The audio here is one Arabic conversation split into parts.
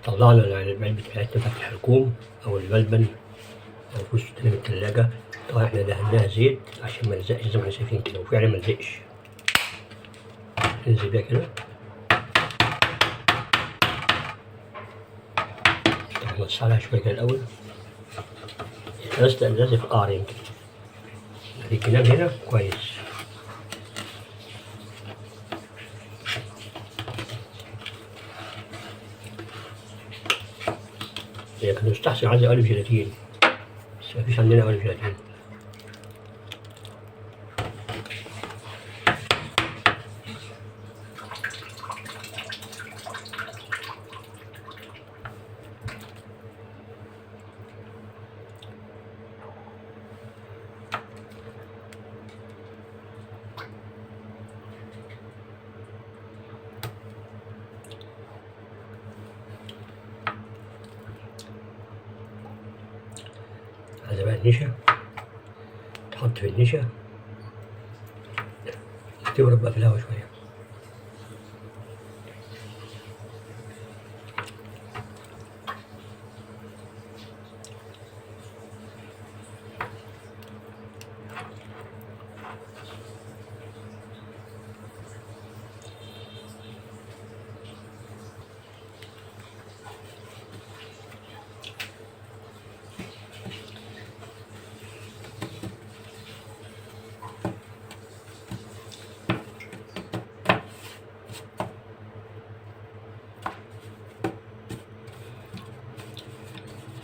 طلعنا العلبة بتاعتنا بتاعت الحلقوم أو البلبن أو فوز من التلاجة. طبعا احنا دهناها زيت عشان ما نلزقش زي ما احنا شايفين كده، وفعلا ما لزقش. ننزل بيها كده، نبص عليها شوية كده الأول. لازق في القعر يمكن، الجناب هنا كويس. لكن يستحسن عايز قالب جيلاتين، بس مفيش عندنا قالب جيلاتين. عايزة بقى النشا، تحط في النشا تبرد بقى في الهوا شوية.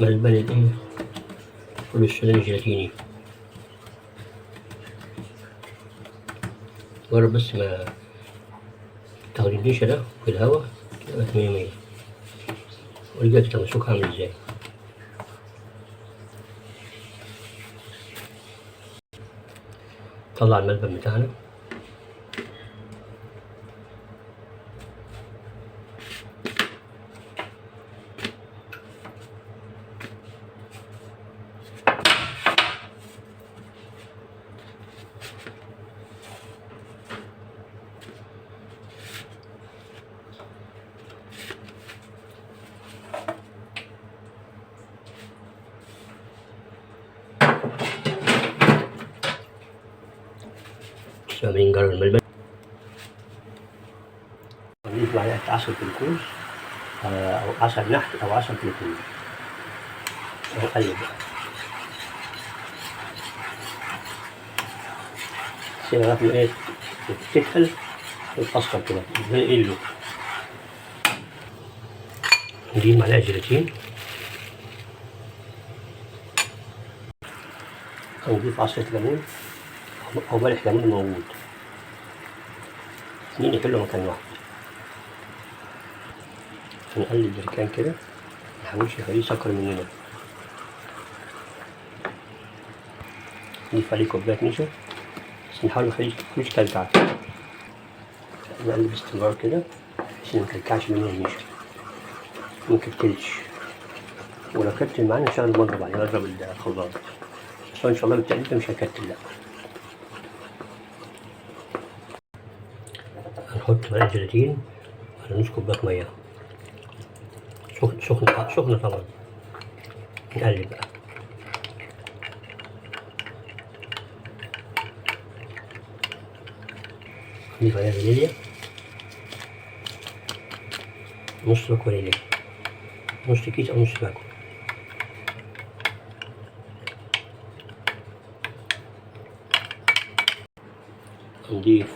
ملبن ايه فول السوداني جيلاتيني. جرب بس ما تاخد النشا ده في الهوا تبقى مية مية. ورجعت تمسكها عامل ازاي. طلع الملبن بتاعنا، عاملين جرى الملبن. نضيف معلقة عسل جلوكوز أو عسل نحل أو عسل جلوكوز، ونقلب بقى. سيبها لغاية ما ايه تتقل وتأصفر كده زي اللو. نجيب معلقة جيلاتين أو نضيف عصرة ليمون أو ملح ليمون موجود، اتنين يحلوا مكان واحد. نقلب البركان كده، محاولش يخليه يسكر مننا. نضيف عليه كوباية نشا، بس نحاول ميخليش يكلكع. نقلب باستمرار كده عشان ميكلكعش مننا النشا، ميكتلش. ولو كتل معانا نشغل المضرب عليه، نضرب الخلاط، بس إن شاء الله بالتقليد ده مش هيكتل لأ. هنحط معلقة جيلاتين على نص كوباية مية سخنة طبعا. نقلب بقى. نضيف عليها فانيليا، نص باكو فانيليا، نص كيس أو نص باكو. نضيف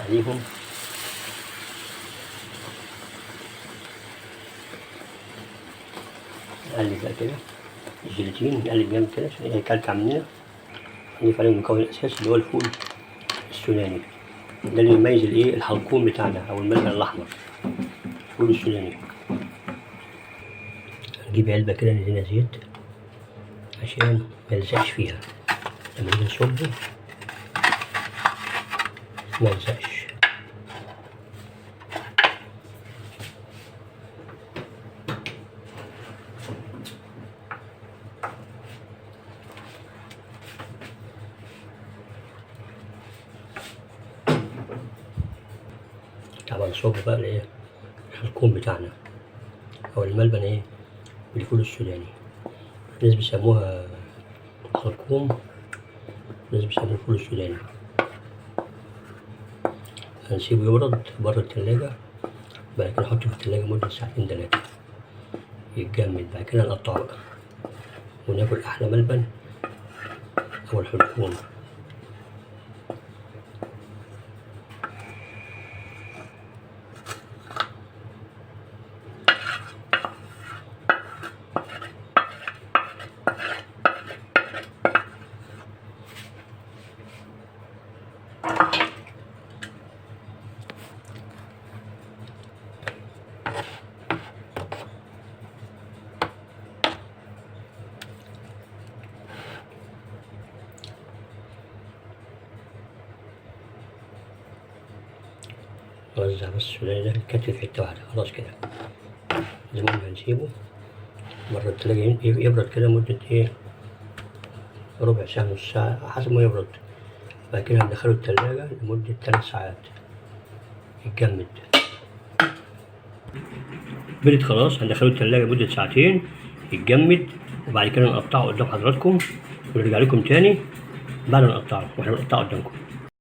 عليهم نقلب بقى كده الجيلاتين، نقلب جامد كده عشان يكلكع مننا. نضيف عليهم المكون الأساسي اللي هو الفول السوداني، ده اللي يميز الايه الحلقوم بتاعنا أو الملبن الأحمر، الفول السوداني. نجيب علبة كده ندهنها زيت عشان ميلزقش فيها، لما نيجي نصبه ميلزقش. طبعا صوب بقى الايه الحلقوم بتاعنا او الملبن ايه بالفول السوداني. ناس بيسموها حلقوم، ناس بيسموه فول السوداني. هنسيبه يبرد بره التلاجة، بعد كده نحطه في التلاجة مدة ساعتين 3 يتجمد، بعد كده نقطعه بقى وناكل أحلى ملبن أو الحلقوم. نوزع بس السوداني ده يتكتل في حتة واحدة خلاص كده. زي ما هنسيبه بره التلاجة يبرد كده مدة ايه ربع ساعة نص ساعة حسب ما يبرد، بعد كده هندخله التلاجة لمدة 3 ساعات يتجمد. برد خلاص هندخله التلاجة لمدة ساعتين يتجمد، وبعد كده نقطعه قدام حضراتكم ونرجع لكم تاني بعد ما نقطعه واحنا بنقطعه قدامكم.